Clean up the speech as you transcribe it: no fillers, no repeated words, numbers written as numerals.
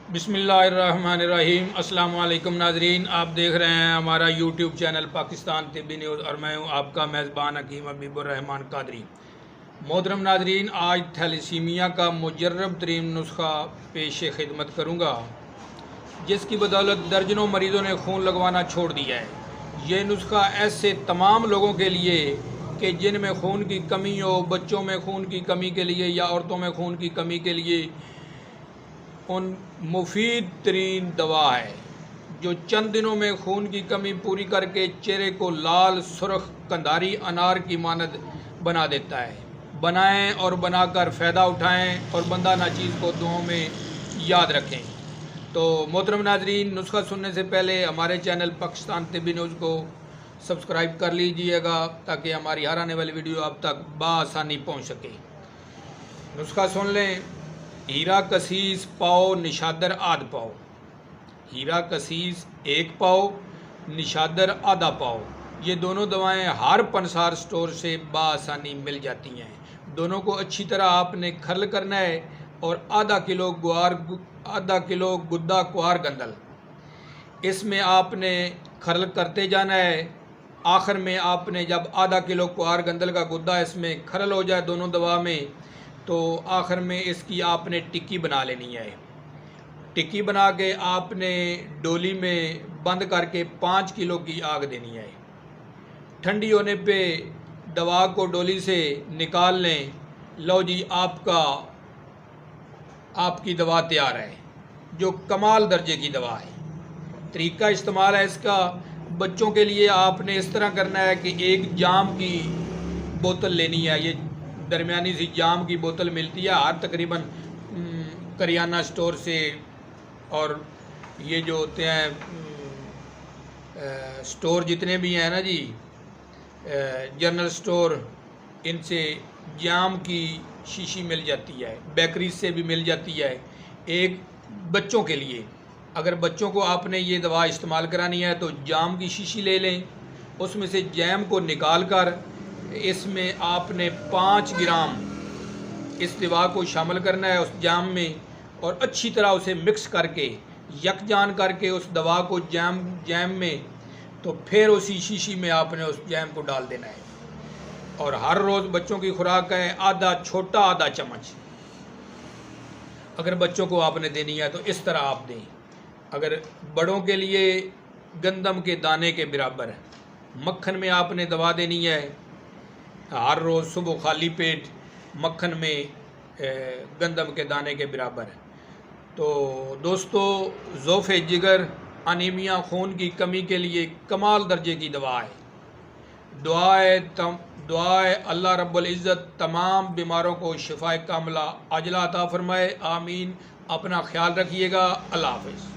बिस्मिल्लाहिर्रहमानिर्रहीम। अस्सलाम वालेकुम नाजरीन, आप देख रहे हैं हमारा यूट्यूब चैनल पाकिस्तान तिब्बी न्यूज़ और मैं हूं आपका मेज़बान हकीम हबीबुर्रहमान कादरी। मोहतरम नाजरीन, आज थैलेसीमिया का मुजर्रब तरीन नुस्खा पेश खिदमत करूँगा, जिसकी बदौलत दर्जनों मरीज़ों ने खून लगवाना छोड़ दिया है। ये नुस्खा ऐसे तमाम लोगों के लिए कि जिनमें खून की कमी हो, बच्चों में खून की कमी के लिए या औरतों में खून की कमी के लिए उन मुफीद तरीन दवा है, जो चंद दिनों में खून की कमी पूरी करके चेहरे को लाल सुर्ख कंधारी अनार की मानद बना देता है। बनाएं और बनाकर फ़ायदा उठाएं और बंदा नाचीज़ को दुआओं में याद रखें। तो मोहतरम नाजरीन, नुस्खा सुनने से पहले हमारे चैनल पाकिस्तान तिब्बी न्यूज़ को सब्सक्राइब कर लीजिएगा, ताकि हमारी हर आने वाली वीडियो आप तक बआसानी पहुँच सके। नुस्खा सुन लें। हीरा कसीस पाव, निशादर आध पाव। हीरा कसीस 1 पाव, निशादर आधा पाव। ये दोनों दवाएं हर पंसार स्टोर से बआसानी मिल जाती हैं। दोनों को अच्छी तरह आपने खरल करना है और आधा किलो गुद्दा कुआर गंदल इसमें आपने खरल करते जाना है। आखिर में आपने जब आधा किलो कुआर गंदल का गुद्दा इसमें खरल हो जाए दोनों दवा में, तो आखिर में इसकी आपने टिक्की बना लेनी है। टिक्की बना के आपने डोली में बंद करके 5 किलो की आग देनी है। ठंडी होने पे दवा को डोली से निकाल लें। लो जी, आपकी दवा तैयार है, जो कमाल दर्जे की दवा है। तरीका इस्तेमाल है इसका, बच्चों के लिए आपने इस तरह करना है कि एक जाम की बोतल लेनी है। ये दरमियानी सी जाम की बोतल मिलती है हर तकरीबन करियाना स्टोर से, और ये जो होते हैं स्टोर जितने भी हैं ना जी, जनरल स्टोर, इनसे जाम की शीशी मिल जाती है। बेकरी से भी मिल जाती है। एक बच्चों के लिए, अगर बच्चों को आपने ये दवा इस्तेमाल करानी है तो जाम की शीशी ले लें। उसमें से जैम को निकाल कर इसमें आपने 5 ग्राम इस दवा को शामिल करना है उस जाम में, और अच्छी तरह उसे मिक्स करके यकजान करके उस दवा को जैम में, तो फिर उसी शीशी में आपने उस जैम को डाल देना है। और हर रोज़ बच्चों की खुराक है आधा छोटा आधा चम्मच। अगर बच्चों को आपने देनी है तो इस तरह आप दें। अगर बड़ों के लिए गंदम के दाने के बराबर मक्खन में आपने दवा देनी है। हर रोज़ सुबह खाली पेट मक्खन में गंदम के दाने के बराबर। तो दोस्तों, ज़ोफ़े जिगर, अनीमिया, खून की कमी के लिए कमाल दर्जे की दवा है। दुआ है अल्लाह रब्बुल इज़्ज़त तमाम बीमारों को शिफाए कामिला अजला अता फरमाए। आमीन। अपना ख्याल रखिएगा। अल्लाह हाफ़िज़।